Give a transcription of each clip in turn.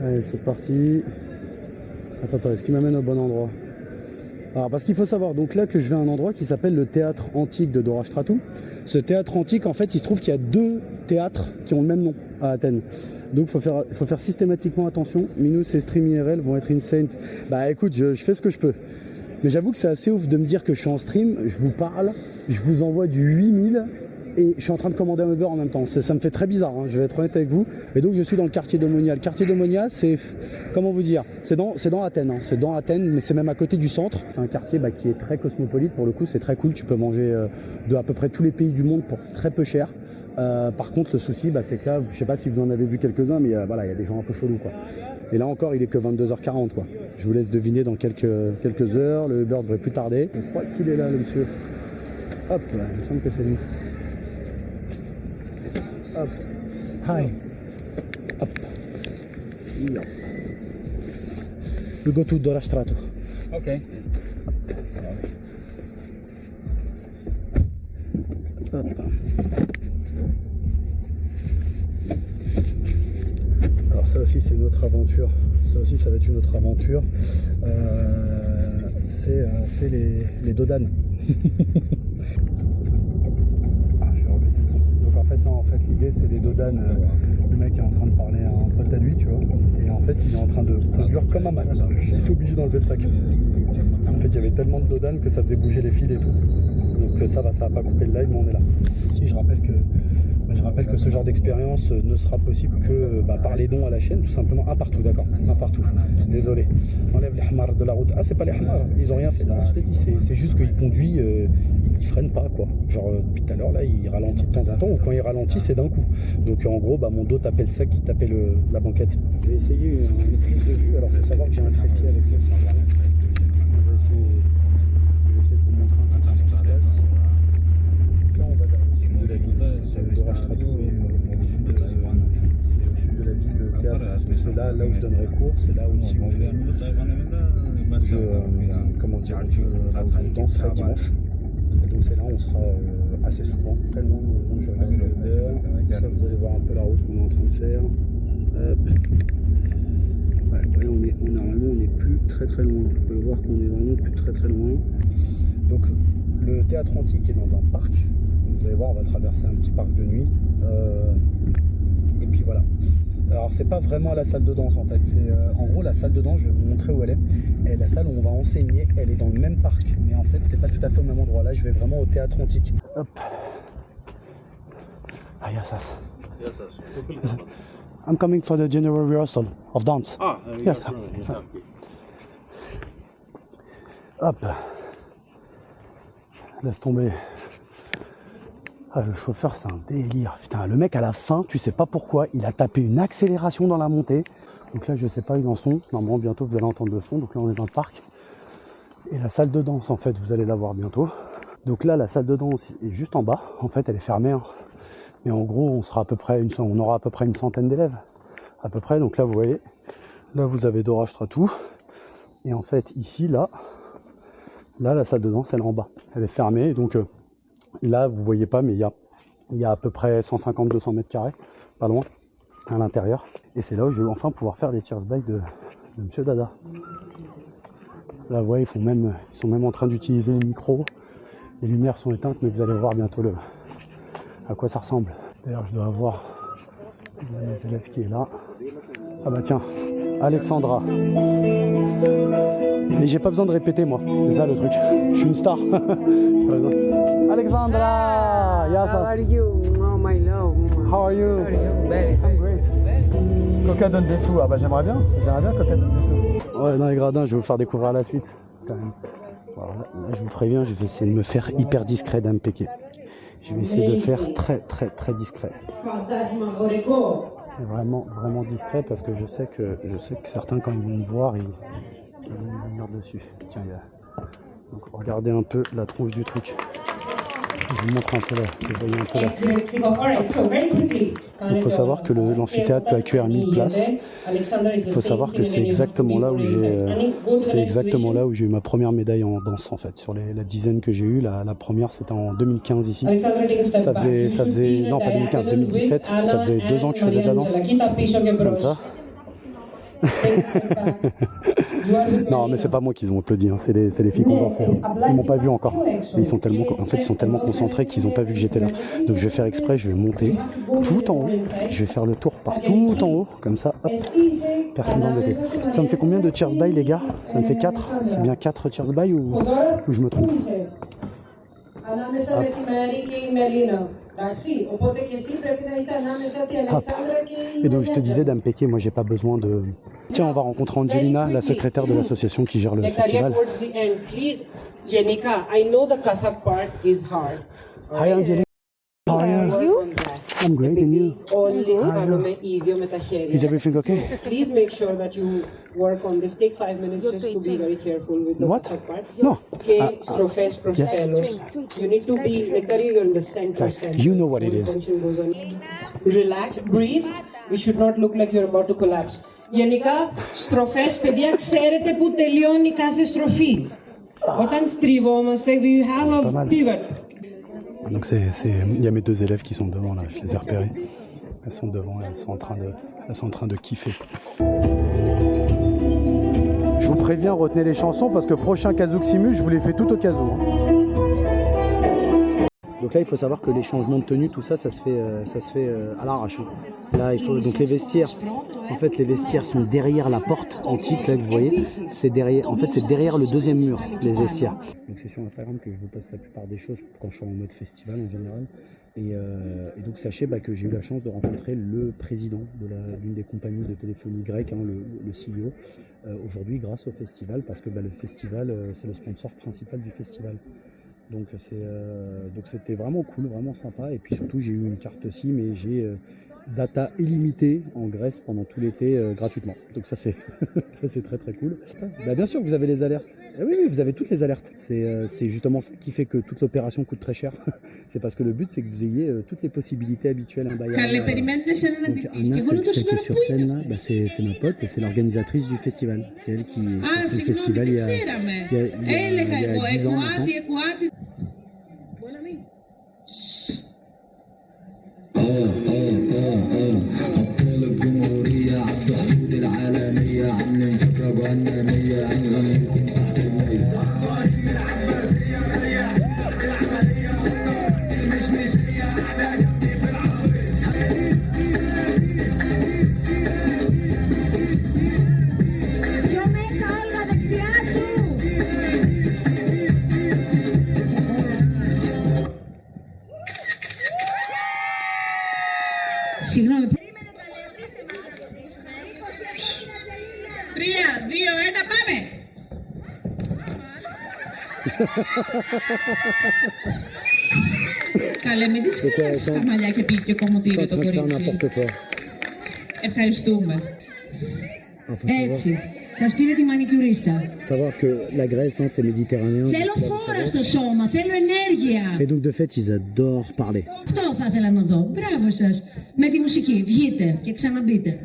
Allez, c'est parti. Attends, est-ce qu'il m'amène au bon endroit? Alors, parce qu'il faut savoir, donc là que je vais à un endroit qui s'appelle le théâtre antique de Dora Stratou. Ce théâtre antique, en fait, il se trouve qu'il y a 2 théâtres qui ont le même nom à Athènes. Donc faut faire systématiquement attention. Minous et Stream IRL vont être insane. Bah écoute, je fais ce que je peux. Mais j'avoue que c'est assez ouf de me dire que je suis en stream, je vous parle, je vous envoie du 8000 et je suis en train de commander un Uber en même temps. Ça me fait très bizarre, hein, je vais être honnête avec vous. Et donc je suis dans le quartier d'Omonia. Le quartier d'Omonia, c'est, comment vous dire, c'est dans Athènes, hein. C'est dans Athènes, mais c'est même à côté du centre. C'est un quartier qui est très cosmopolite, pour le coup c'est très cool. Tu peux manger de à peu près tous les pays du monde pour très peu cher. Par contre le souci c'est que là, je sais pas si vous en avez vu quelques-uns, mais voilà, il y a des gens un peu chelous quoi. Et là encore il est que 22h40 quoi. Je vous laisse deviner dans quelques heures, le Uber devrait plus tarder. Je crois qu'il est là le monsieur. Hop, il me semble que c'est lui. Hop, hi. Hop. Yo. We go to Dora Stratou. Okay. Hop. Alors ça aussi c'est une autre aventure. Ça aussi ça va être une autre aventure. C'est les dodanes. Je vais rebaisser le son. Donc en fait l'idée c'est les dodanes. Le mec est en train de parler à un pote à lui, tu vois. Et en fait il est en train de conduire comme un malade. J'ai été obligé d'enlever le sac. En fait il y avait tellement de dodanes que ça faisait bouger les fils et tout. Donc ça va pas couper le live, mais on est là. Ici je rappelle que ce genre d'expérience ne sera possible que par les dons à la chaîne, tout simplement. Un partout, d'accord, un partout. Désolé. Enlève les hamars de la route. Ah, c'est pas les hamars, ils ont rien fait dans ce pays, c'est juste qu'il conduit, il freine pas quoi. Genre depuis tout à l'heure là, il ralentit de temps en temps, ou quand il ralentit, c'est d'un coup. Donc en gros, mon dos tapait le sac qui tapait la banquette. Je vais essayer une prise de vue. Alors faut savoir que j'ai un trépied avec moi, c'est vraiment. Je vais essayer de vous montrer un peu ce qui se passe. Là, on va vers le sud de la ville, Dora Stratou, au sud de la ville, le théâtre. Donc c'est là où je donnerai cours, c'est là aussi où je danserai dimanche. Et donc c'est là où on sera assez souvent, très loin. Donc je regarde le ça vous allez voir un peu la route qu'on est en train de faire. Hop. Ouais, normalement on n'est plus très loin. Vous pouvez voir qu'on est vraiment plus très loin. Donc le théâtre antique est dans un parc. Vous allez voir, on va traverser un petit parc de nuit. Et puis voilà. Alors c'est pas vraiment la salle de danse en fait. C'est en gros la salle de danse, je vais vous montrer où elle est. Et la salle où on va enseigner, elle est dans le même parc. Mais en fait c'est pas tout à fait au même endroit. Là je vais vraiment au théâtre antique. Hop. Ah yes. I'm coming for the general rehearsal of dance. Ah, yes. Hop. Laisse tomber. Ah, le chauffeur c'est un délire. Putain, le mec à la fin, tu sais pas pourquoi, il a tapé une accélération dans la montée. Donc là je sais pas, ils en sont. Normalement bientôt vous allez entendre le son. Donc là on est dans le parc. Et la salle de danse en fait vous allez la voir bientôt. Donc là la salle de danse est juste en bas. En fait elle est fermée. Hein. Mais en gros on aura à peu près une centaine d'élèves. À peu près. Donc là vous voyez. Là vous avez Dora Stratou. Et en fait ici là la salle de danse elle est en bas. Elle est fermée. Donc là, vous voyez pas, mais il y a à peu près 150-200 mètres carrés, pas loin, à l'intérieur. Et c'est là où je vais enfin pouvoir faire les cheers bike de Monsieur Dada. Là, vous voyez, ils sont même en train d'utiliser les micros. Les lumières sont éteintes, mais vous allez voir bientôt à quoi ça ressemble. D'ailleurs, je dois avoir les élèves qui est là. Ah bah tiens, Alexandra. Mais j'ai pas besoin de répéter moi, c'est ça le truc. Je suis une star. Alexandra! Yes, how are you? Oh my love. How are you? Very I'm great. Coca donne des sous. Ah bah j'aimerais bien Coca donne des sous. Ouais, dans les gradins, je vais vous faire découvrir la suite quand même. Voilà, là, je vous préviens, je vais essayer de me faire hyper discret d'MPK. Je vais essayer de faire très discret. Vraiment discret parce que je sais que certains quand ils vont me voir, ils vont venir dessus. Tiens, donc regardez un peu la tronche du truc. Je vous montre un peu là. Vous voyez un peu là. Il faut savoir que l'amphithéâtre peut accueillir 1000 places. Il faut savoir que c'est exactement là où j'ai eu ma première médaille en danse en fait. Sur la dizaine que j'ai eue, la première c'était en 2015 ici. Ça faisait non pas 2015, 2017. Ça faisait 2 ans que je faisais de la danse. Comme ça. Non, mais c'est pas moi qu'ils ont applaudi, hein. C'est les filles qui ont dansé. Ils m'ont pas vu encore. Et ils sont tellement, en fait, ils sont tellement concentrés qu'ils ont pas vu que j'étais là. Donc je vais faire exprès, je vais monter tout en haut. Je vais faire le tour par tout en haut, comme ça, hop, personne va m'embêter. Ça me fait combien de cheers by, les gars? Ça me fait 4. C'est bien 4 cheers by ou je me trompe? Et donc je te disais, Dame Péké, moi j'ai pas besoin de... Tiens, on va rencontrer Angelina, la secrétaire de l'association qui gère le festival. Hi Angelina, how are you? I'm great, and you? Is everything okay? Please make sure that you work on this. Take 5 minutes just to be very careful with the What? Kathak part. No. Okay, Strophes, Prostellos. You need to be literally you're in the center. You know what it is. Tension goes on. Relax, breathe. We should not look like you're about to collapse. Γενικά, στροφές, παιδιά, ξέρετε που τελειώνει κάθε στροφή. Όταν στριβόμαστε, we have a pivot. Donc il y a mes 2 élèves qui sont devant là, je les ai repérées. Elles sont devant, elles sont en train de kiffer. Je vous préviens, retenez les chansons parce que prochain Kazuximu, je vous les fais tout au cas où. Donc là, il faut savoir que les changements de tenue, tout ça, ça se fait à l'arrache. Là, il faut donc les vestiaires. En fait, les vestiaires sont derrière la porte antique là que vous voyez. C'est derrière. En fait, c'est derrière le deuxième mur, les vestiaires. Donc c'est sur Instagram que je vous poste la plupart des choses quand je suis en mode festival en général. Et donc sachez que j'ai eu la chance de rencontrer le président d'une des compagnies de téléphonie grecque, hein, le CEO, aujourd'hui grâce au festival, parce que le festival, c'est le sponsor principal du festival. Donc c'était vraiment cool, vraiment sympa. Et puis surtout, j'ai eu une carte SIM mais j'ai data illimitée en Grèce pendant tout l'été gratuitement. Donc ça c'est ça c'est très très cool. Bien sûr, vous avez les alertes. Oui, vous avez toutes les alertes. C'est justement ça qui fait que toute l'opération coûte très cher. C'est parce que le but c'est que vous ayez toutes les possibilités habituelles. Donc Anna, celle qui est sur scène là, c'est ma pote et c'est l'organisatrice du festival. C'est elle qui a fait le festival il y a 10 ans maintenant. أبطال الجمهورية عدوا حدود العالمية عاملين فكرة جهنمية عاملة منكم تحت المية Συγγνώμη. 3, 2, 1, πάμε! Καλέ, μην τις χαλάσεις τα μαλλιά και πήγε και κομμωτήρι το κορίτσι. Ευχαριστούμε. Έτσι. Σας πήρε τη μανικιουρίστα. Savoir que la Grèce, hein, c'est méditerranéen. Θέλω φόρα στο σώμα, θέλω ενέργεια. Et donc de fait, ils adorent parler. Αυτό θα ήθελα να δω. Μπράβο σας. Με τη μουσική. Βγείτε και ξαναμπείτε.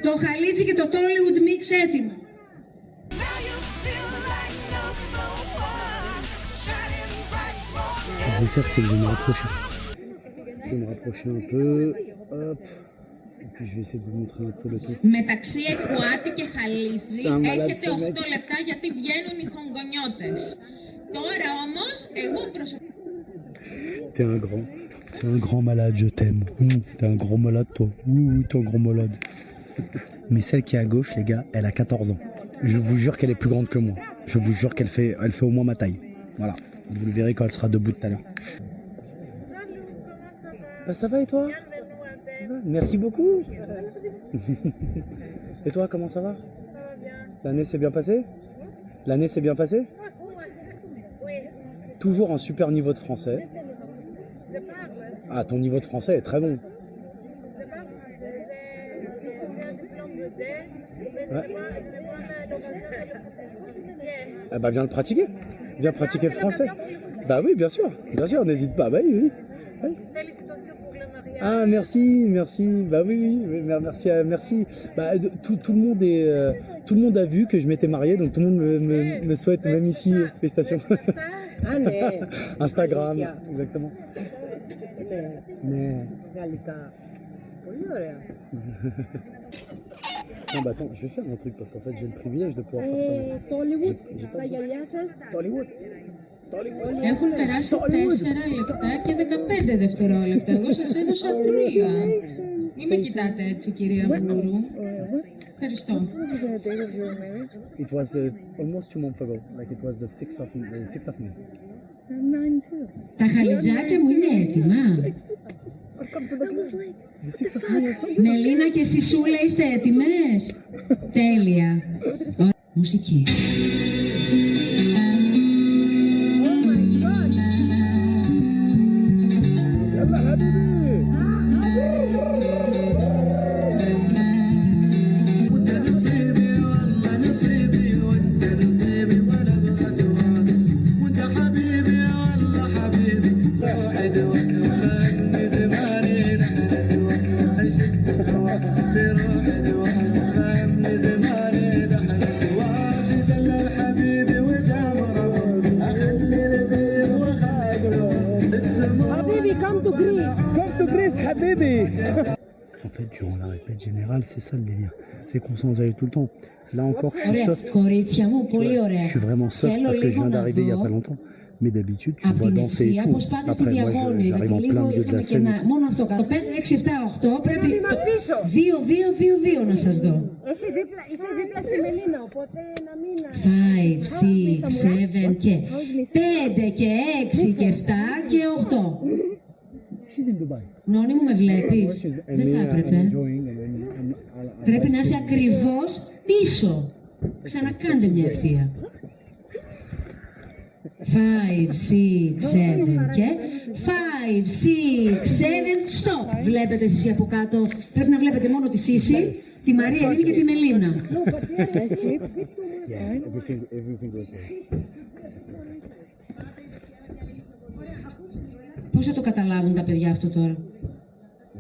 Το χαλίτσι και το Tollywood Mix έτοιμο. Ce que je vais faire, c'est que je vais me rapprocher. Je vais me rapprocher un peu. Hop. Et puis je vais essayer de vous montrer un peu le truc. Μεταξύ Εκουάτη και Χαλίτζη έχετε 8 λεπτά γιατί βγαίνουν οι χογκονιώτες. Τώρα όμως εγώ προσωπικά... T'es un grand malade, je t'aime. T'es un grand malade, toi. Oui, t'es un grand malade. Mais celle qui est à gauche, les gars, elle a 14 ans. Je vous jure qu'elle est plus grande que moi. Je vous jure qu'elle fait au moins ma taille. Voilà. Vous le verrez quand elle sera debout tout à l'heure. Ça va et toi? Merci beaucoup. Et toi, comment ça va? L'année s'est bien passée? L'année s'est bien passée? Toujours un super niveau de français. Ah, ton niveau de français est très bon. Ouais. Ah bah viens le pratiquer. Viens pratiquer le français. Bah oui, bien sûr, n'hésite pas. Bah oui. Ah merci. Bah oui, merci. Bah tout le monde a vu que je m'étais marié, donc tout le monde me souhaite, même ici, félicitations. Instagram, exactement. Non, bah attends, je vais faire un truc parce qu'en fait j'ai le privilège de pouvoir faire ça. Το Hollywood, τα γυαλιά σας. Έχουν περάσει 4 λεπτά και 15 δευτερόλεπτα. Εγώ σας έδωσα 3. Μην με κοιτάτε έτσι, κυρία Βούρου. Ευχαριστώ. It was almost 2 months ago, like it was the 6th of May. Τα χαλιτζάκια μου είναι έτοιμα. Μελίνα και Σισούλα είστε έτοιμες? Τέλεια. Μουσική. En fait, durant la répète générale, c'est ça le délire. C'est qu'on s'en allait tout le temps. Là encore, je suis Ωραία, soft. κορίτσια μου, πολύ Je ωραία. suis vraiment soft Θέλω parce que je λίγο viens να d'arriver il y a δω pas longtemps. Mais d'habitude, tu από vois την danser et ευθεία tout. πως πάτε στη Après, moi, διαγώνιο, j'arrive γιατί en plein λίγο milieu de είχαμε la και scène. μόνο αυτό. Το 5, 6, 7, 8 πρέπει. 2, 2, 2, 2 να σας δω. Εσύ είσαι δίπλα στη Μελίνα, οπότε να μην... 5, 6, 7 και 5 και 6 και 7 και 8. She's in Dubai. Νόνι μου με βλέπεις? Δεν θα έπρεπε. Πρέπει να είσαι ακριβώς πίσω. Ξανακάντε μια ευθεία. 5, 6, 7 και 5, 6, 7, stop. Βλέπετε εσείς από κάτω, πρέπει να βλέπετε μόνο τη Σύση, τη Μαρία Ελένη και τη Μελίνα. Yes, everything was there. Πώς θα το καταλάβουν τα παιδιά αυτό τώρα?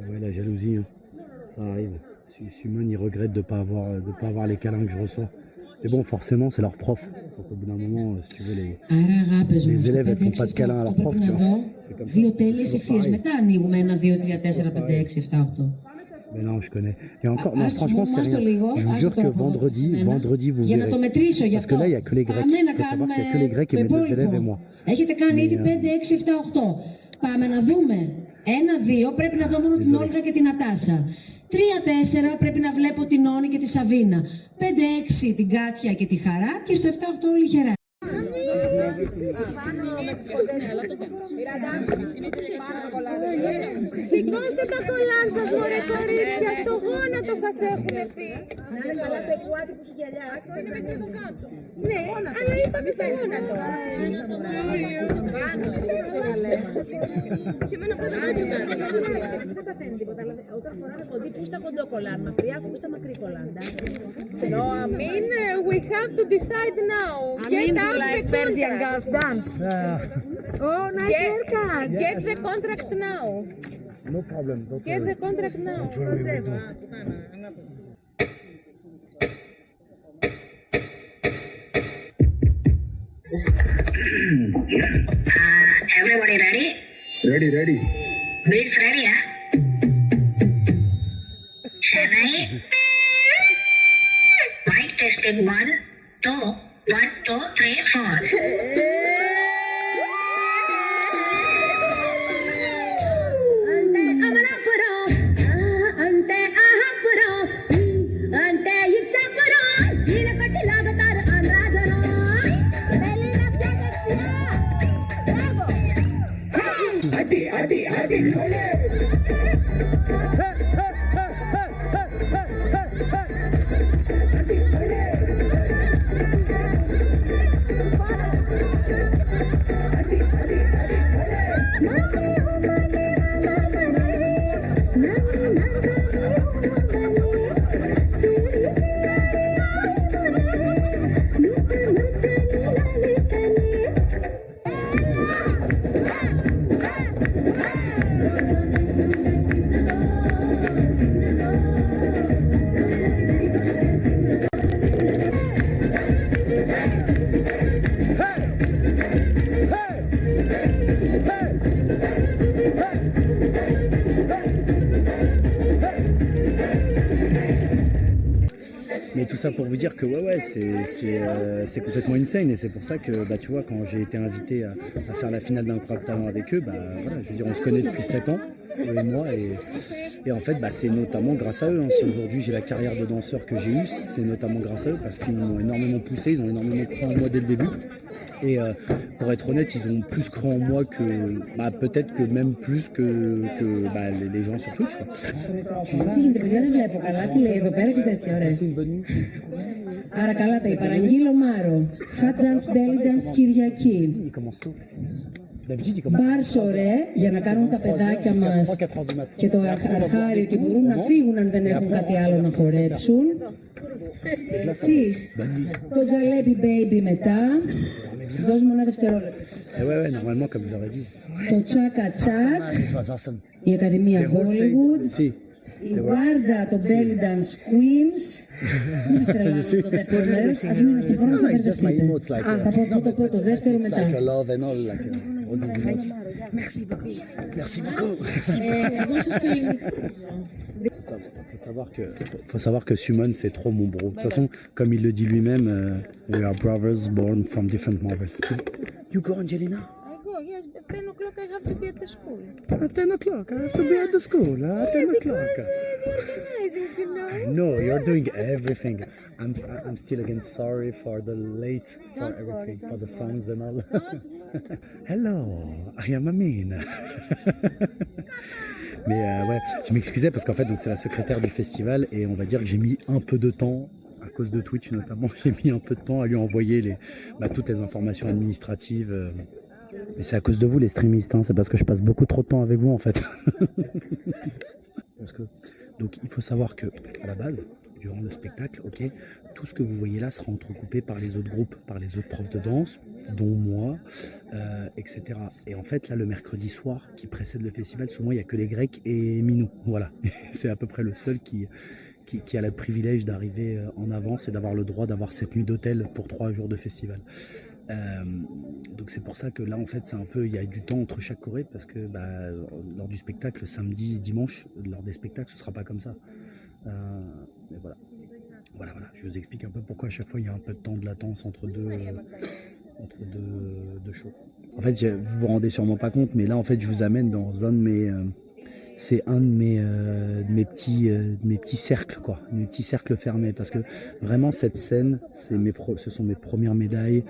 Ouais, la jalousie, hein. Ça arrive. Simone, il regrette de pas avoir les câlins que je reçois. Mais bon, forcément, c'est leur prof. Donc au bout d'un moment, si tu veux, Άρα αγάπες μου, les στο élèves, elles 5, font pas 6, de câlins à 7, leur 8 prof, πρέπει tu να vois. δω C'est comme ça. δύο τέλειες Toujours ευθείες. pareil. Μετά ανοίγουμε 1, 2, 3, 4, 5, 6, 7, 8. Mais non, je connais. Et encore, non, Ας franchement, c'est μας το rien. λίγο, Je vous ας jure το que πω vendredi, εμένα, vous για να verrez. το μετρήσω γι' Parce que αυτό. là, il y a que les Grecs. Πάμε να Il faut savoir κάνουμε qu'il y a que les Grecs το et mes 2 élèves et υπόλοιπο. moi. Έχετε κάνει ήδη Mais, 5, 6, 7, 8. Πάμε να δούμε. 1, 2, πρέπει να δω μόνο την Όλγα και την Νατάσα. 3, 4, πρέπει να βλέπω την Όνη και τη Σαβίνα. 5, 6, την Κάτια και τη Χαρά. Και στο 7, 8, όλη η Χερά. Σηκώστε τα κολάν σας, μωρέ κορίτσια, στο γόνατο σας έχουν πει. Να είναι καλά το κουάτι που έχει γυαλιά. Αυτό είναι μέχρι εδώ κάτω. Ναι, αλλά είπαμε στο γόνατο. Και εμένα πρώτα Δεν παθαίνει τίποτα, αλλά όταν φοράμε κοντή, πού στα κοντό κολάν, μακριά, πού στα μακρύ κολάν. No, I mean, we have to decide now. Get out the Persian contract. Gulf dance. Oh, nice haircut. Get the contract now. No problem. Don't Get worry. the contract now. Everybody ready? Ready. Beats ready, yeah? Chennai. Mic testing 1, 2, 1, 2, 3, 4. అంటే అమలాపురం అంటే ఆహాపురం అంటే ఇచ్చాపురం వీళ్ళ కొట్టి లాగుతారు ఆంధ్రాజనం Mais tout ça pour vous dire que ouais, c'est complètement insane. Et c'est pour ça que, bah, tu vois, quand j'ai été invité à faire la finale d'Incroyable Talent avec eux, bah, voilà, je veux dire, on se connaît depuis 7 ans, eux et moi. Et en fait, bah, c'est notamment grâce à eux. Hein. Si aujourd'hui j'ai la carrière de danseur que j'ai eue, c'est notamment grâce à eux parce qu'ils m'ont énormément poussé, ils ont énormément cru en moi dès le début. Et pour être honnête, ils ont plus cru en moi que, bah, peut-être que même plus que bah, les gens sur Twitch. Τι γίνεται, παιδιά, δεν βλέπω καλά. Τι λέει εδώ πέρα και τέτοια, ωραία. Άρα καλά τα είπα. Παραγγείλω Μάρο. Hot Dance Belly Dance Κυριακή. Μπαρς ωραία για να κάνουν τα παιδάκια μας και το αρχάριο και μπορούν να φύγουν αν δεν έχουν κάτι άλλο να χορέψουν. Έτσι. Το Jalebi Baby μετά. Δώσ' μου ένα δευτερόλεπτο. Ouais, normalement, comme je l'aurais dit. Το Chaka Chak. Η Ακαδημία Bollywood. Η Guarda, το Belly Dance Queens. Μην σας τρελάνετε το δεύτερο μέρος. Ας μείνω στο πρώτο, θα μπερδευτείτε. Θα πω το πρώτο, δεύτερο μετά. Merci beaucoup. Εγώ σας κλείνω. Faut savoir que Suman c'est trop mon bro. De toute façon, comme il le dit lui-même, we are brothers born from different mothers. You go, Angelina? I go, yes, but 10 o'clock I have to be at the school. At 10 o'clock, I have to be at the school. At 10 o'clock. You're organizing, you know. I know, you're doing everything. I'm still again sorry for the late, for everything, for the songs and all. Hello, I am Amin. Mais ouais, je m'excusais parce qu'en fait, donc c'est la secrétaire du festival et on va dire que j'ai mis un peu de temps, à cause de Twitch notamment, j'ai mis un peu de temps à lui envoyer toutes les informations administratives. Mais c'est à cause de vous les streamistes, hein, c'est parce que je passe beaucoup trop de temps avec vous en fait. Donc il faut savoir que à la base, durant le spectacle, ok, tout ce que vous voyez là sera entrecoupé par les autres groupes, par les autres profs de danse, dont moi, etc. Et en fait là, le mercredi soir qui précède le festival, souvent il n'y a que les Grecs et Minou, voilà. C'est à peu près le seul qui a le privilège d'arriver en avance et d'avoir le droit d'avoir cette nuit d'hôtel pour 3 jours de festival. Donc c'est pour ça que là en fait c'est un peu, il y a du temps entre chaque choré parce que bah, lors du spectacle samedi, dimanche, lors des spectacles ce sera pas comme ça. Mais voilà, je vous explique un peu pourquoi à chaque fois il y a un peu de temps de latence entre deux shows. En fait vous vous rendez sûrement pas compte, mais là en fait je vous amène dans un de mes c'est un de mes petits cercles quoi, mes petits cercles fermés parce que vraiment cette scène ce sont mes premières médailles.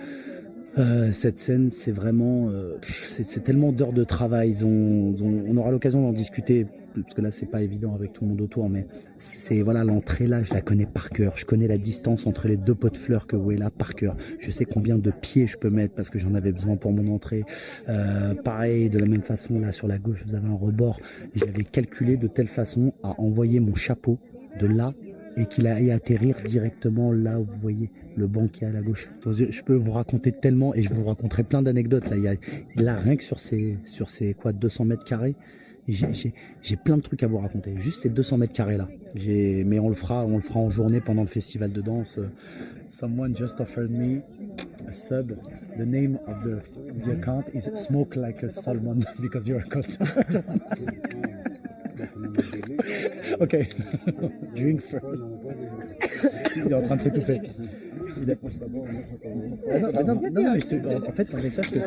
Cette scène c'est vraiment c'est tellement d'heures de travail, on aura l'occasion d'en discuter parce que là c'est pas évident avec tout le monde autour, mais c'est voilà, l'entrée là je la connais par cœur, je connais la distance entre les 2 pots de fleurs que vous voyez là par cœur, je sais combien de pieds je peux mettre parce que j'en avais besoin pour mon entrée. Pareil, de la même façon là sur la gauche vous avez un rebord, j'avais calculé de telle façon à envoyer mon chapeau de là et qu'il aille atterrir directement là où vous voyez le banc qui est à la gauche. Je peux vous raconter tellement et je vous raconterai plein d'anecdotes là. Là rien que sur ces quoi 200 mètres carrés, j'ai plein de trucs à vous raconter. Juste ces 200 mètres carrés là. Mais on le fera en journée pendant le festival de danse. Someone just offered me a sub. The name of the account is Smoke Like a Salmon because you're a cold. Ok, drink first. Il est en train de s'étouffer. En fait, un message que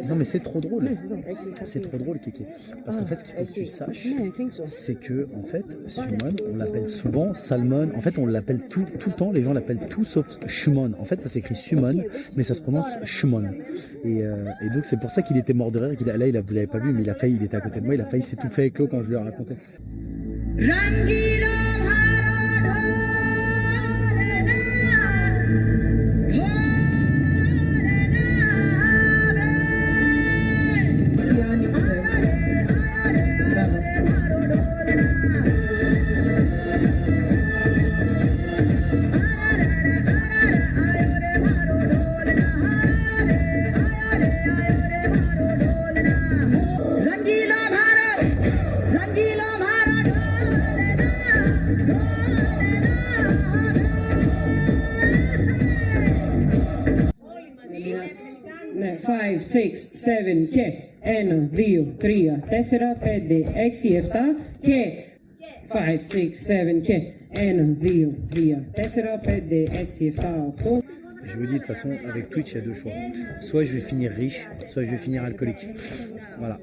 non mais c'est trop drôle. C'est trop drôle, Kiki. Parce qu'en fait, ce qu'il faut que tu saches, c'est que en fait, Sumon, on l'appelle souvent Salmon. En fait, on l'appelle tout le temps. Les gens l'appellent tout sauf Shumon. En fait, ça s'écrit Sumon, mais ça se prononce Shumon. Et donc c'est pour ça qu'il était mort de rire. Là, vous l'avez pas vu, mais il était à côté de moi. Il a failli s'étouffer avec l'eau quand je lui ai raconté. Ναι, 5, 6, 7 και 1, 2, 3, 4, 5, 6, 7 και 5, 6, 7, che 1, 2, 3, 4, 5, 6, 7, 8. Je vous dis, de toute façon, avec Twitch, il y a deux choix. Soit je vais finir riche, soit je vais finir alcoolique. Voilà.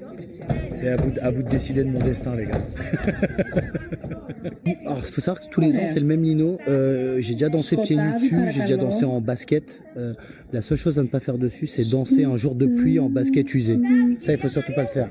C'est à vous de décider de mon destin, les gars. Alors, il faut savoir que tous les ans, c'est le même lino. J'ai déjà dansé pieds nus dessus, j'ai déjà dansé en basket. La seule chose à ne pas faire dessus, c'est danser un jour de pluie en basket usé. Ça, il faut surtout pas le faire.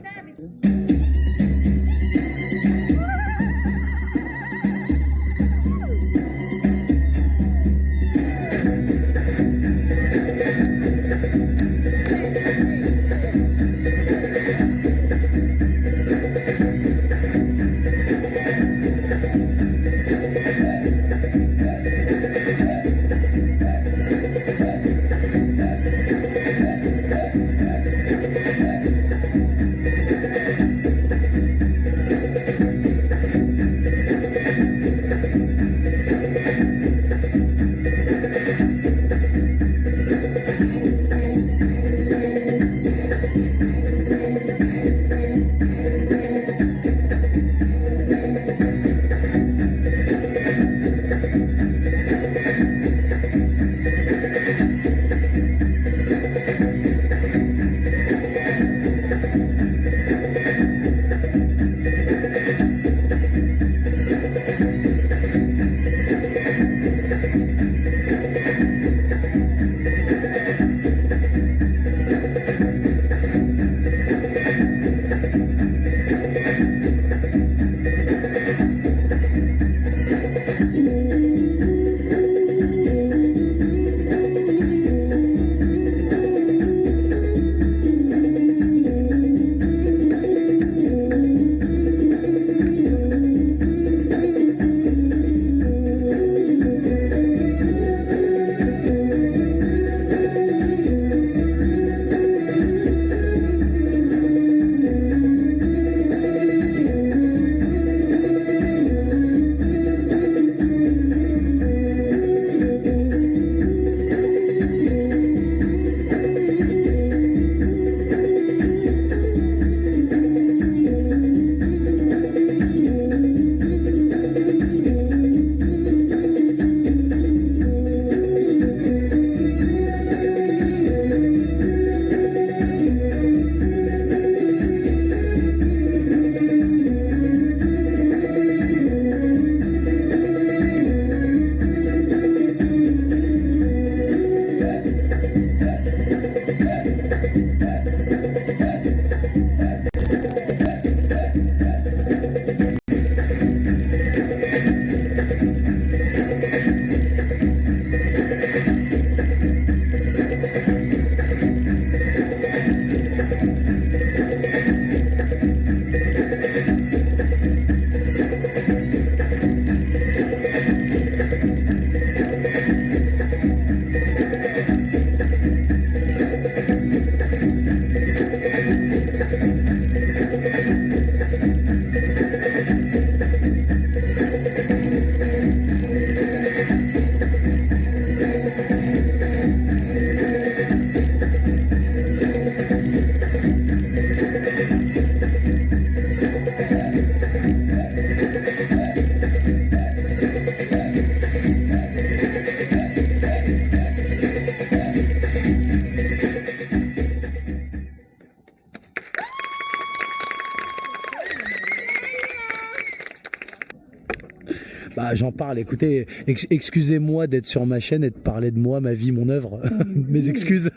Bah, j'en parle, écoutez, excusez-moi d'être sur ma chaîne et de parler de moi, ma vie, mon œuvre. Mes excuses.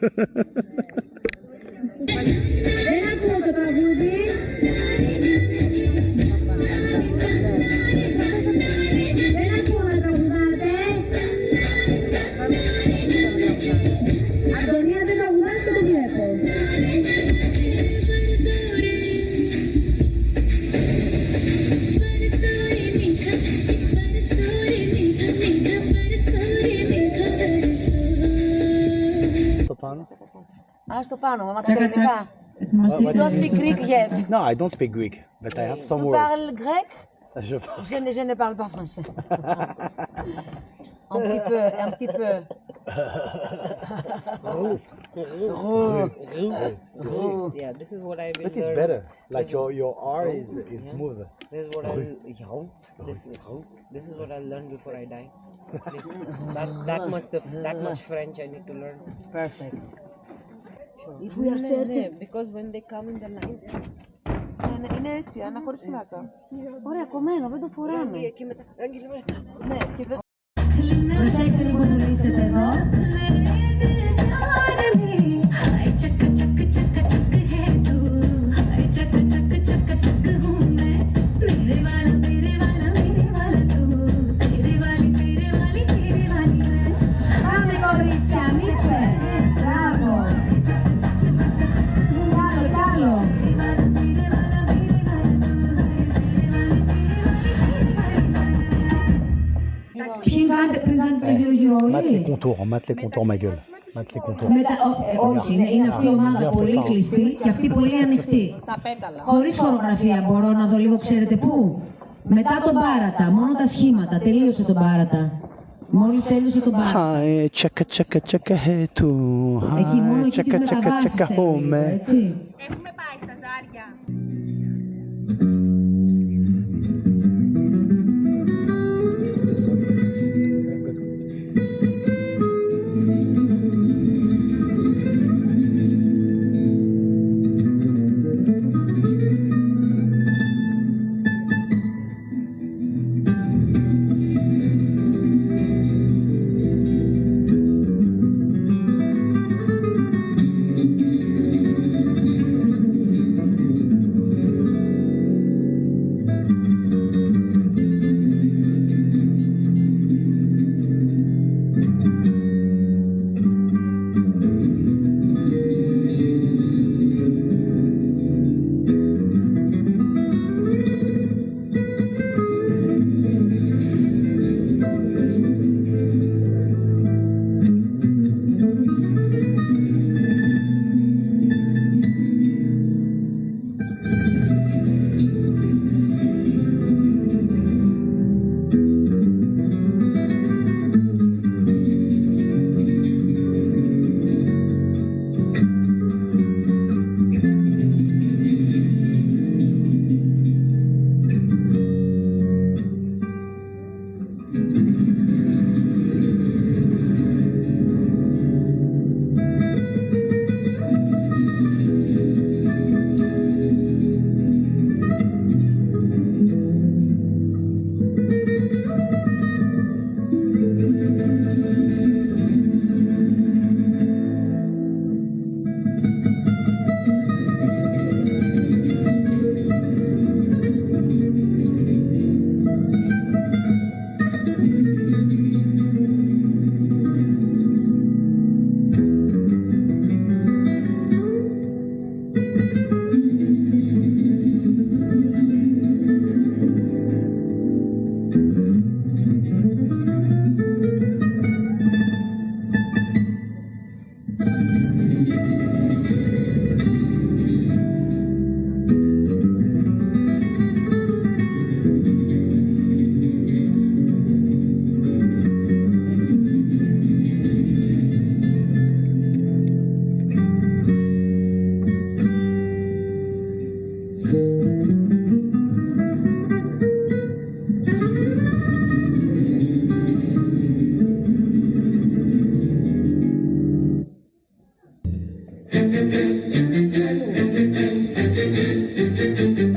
Στο πάνω, μα μάθεις ελληνικά. You don't speak Greek yet. No, I don't speak Greek, but I have some Tu words. parles grec? Je ne parle pas français. Un petit peu. Yeah, this is what I've been But it's learning. better. Like your R is smooth. This is what this is what I learned before I die. That much French I need to learn. Perfect. If we are certain... Because when they come in the line. Είναι έτσι, Άννα, χωρίς πλάκα. Ωραία, κομμένο, δεν το φοράμε. Ναι, και δεν... Προσέξτε μην κοντουλήσετε εδώ. Πάμε κορίτσια, ανοίξτε. Μπράβο. Κι άλλο. Mate les contours, ma gueule. Mate les contours. Όχι, είναι αυτή η ομάδα πολύ κλειστή και αυτή πολύ ανοιχτή. Χωρίς χορογραφία μπορώ να δω λίγο, ξέρετε πού. Μετά τον Μπάρατα, μόνο τα σχήματα, τελείωσε τον Μπάρατα. Μόλις τέλειωσε τον Μπάρατα. Εκεί μόνο εκεί τις μεταβάσεις θέλει, έτσι. Έχουμε πάει στα Ζάρια.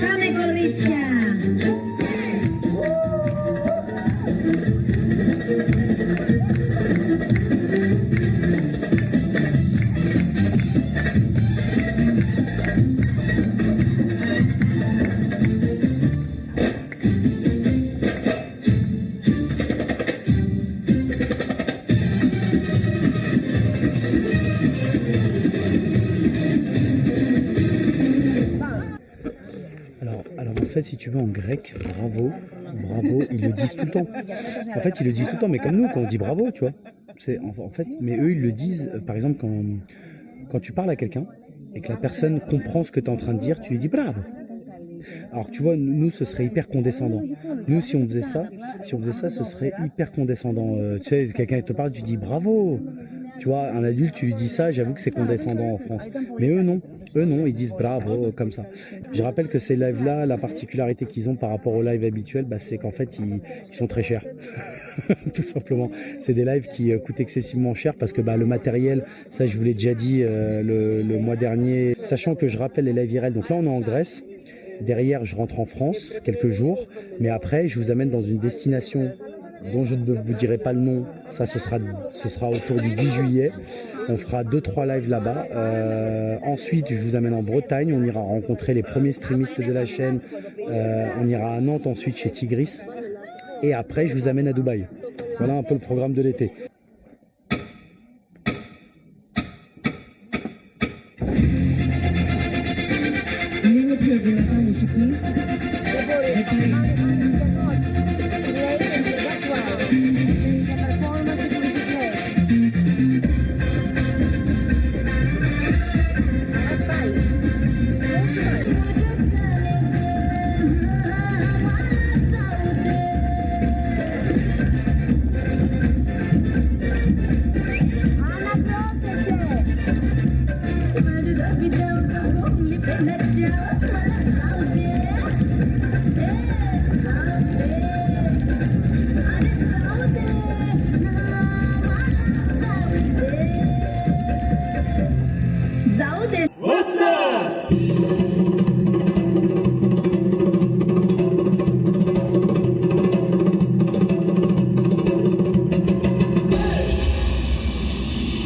Πάμε κορίτσια! Alors en fait, si tu veux, en grec, bravo, ils le disent tout le temps. En fait, ils le disent tout le temps, mais comme nous, quand on dit bravo, tu vois. En fait, mais eux, ils le disent, par exemple, quand tu parles à quelqu'un et que la personne comprend ce que tu es en train de dire, tu lui dis bravo. Alors tu vois, nous, ce serait hyper condescendant. Nous, si on faisait ça, ce serait hyper condescendant. Tu sais, quelqu'un te parle, tu dis bravo. Tu vois, un adulte, tu lui dis ça, j'avoue que c'est condescendant en France. Mais eux non, ils disent bravo, comme ça. Je rappelle que ces lives-là, la particularité qu'ils ont par rapport aux lives habituels, bah, c'est qu'en fait, ils sont très chers. Tout simplement. C'est des lives qui coûtent excessivement cher parce que bah, le matériel, ça je vous l'ai déjà dit le mois dernier, sachant que je rappelle les lives IRL. Donc là, on est en Grèce. Derrière, je rentre en France quelques jours, mais après, je vous amène dans une destination dont je ne vous dirai pas le nom. Ça, ce sera autour du 10 juillet. On fera 2-3 lives là-bas. Ensuite, je vous amène en Bretagne. On ira rencontrer les premiers streamistes de la chaîne. On ira à Nantes ensuite chez Tigris. Et après, je vous amène à Dubaï. Voilà un peu le programme de l'été. Λίγο πιο δυνατά μουσική.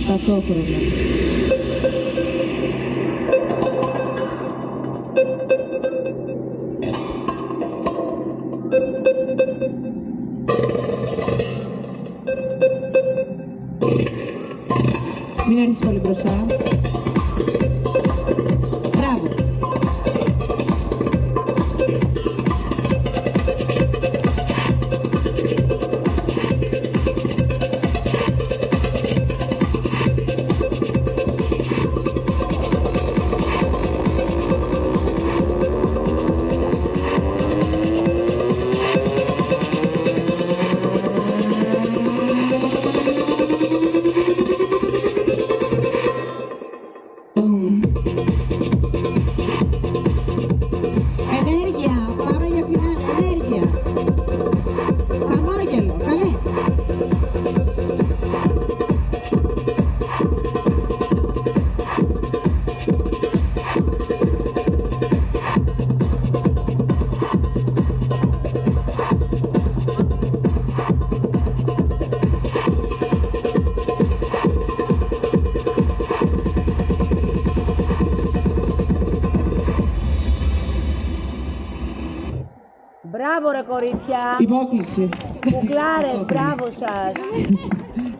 Ταυτόχρονα. Μην έρθεις πολύ μπροστά. Μπράβο. Μπράβο ρε κορίτσια. Υπόκληση. Κουκλάρες, μπράβο σας.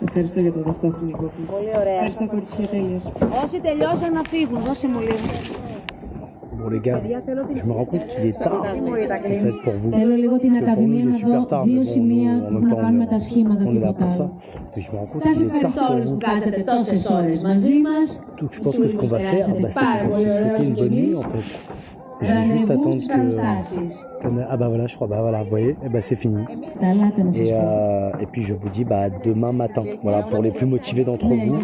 Ευχαριστώ για το ταυτόχρονη υπόκληση. Πολύ ωραία. Ευχαριστώ κορίτσια, τέλειες. Όσοι τελειώσαν να φύγουν, δώσε μου λίγο. Bon les gars, je me rends compte qu'il est tard en fait pour vous. Θέλω λίγο την Ακαδημία να δω δύο σημεία που έχουν να κάνουν με τα σχήματα, τίποτα άλλο. Σας ευχαριστώ όλους που κάτσατε τόσες ώρες μαζί μας. Donc je pense que ce qu'on va faire, bah, c'est qu'on va se souhaiter une bonne nuit en fait. Je vais juste attendre que... Ah bah voilà, je crois, bah voilà, vous voyez, et bah c'est fini. Et puis je vous dis bah demain matin, voilà, pour les plus motivés d'entre vous.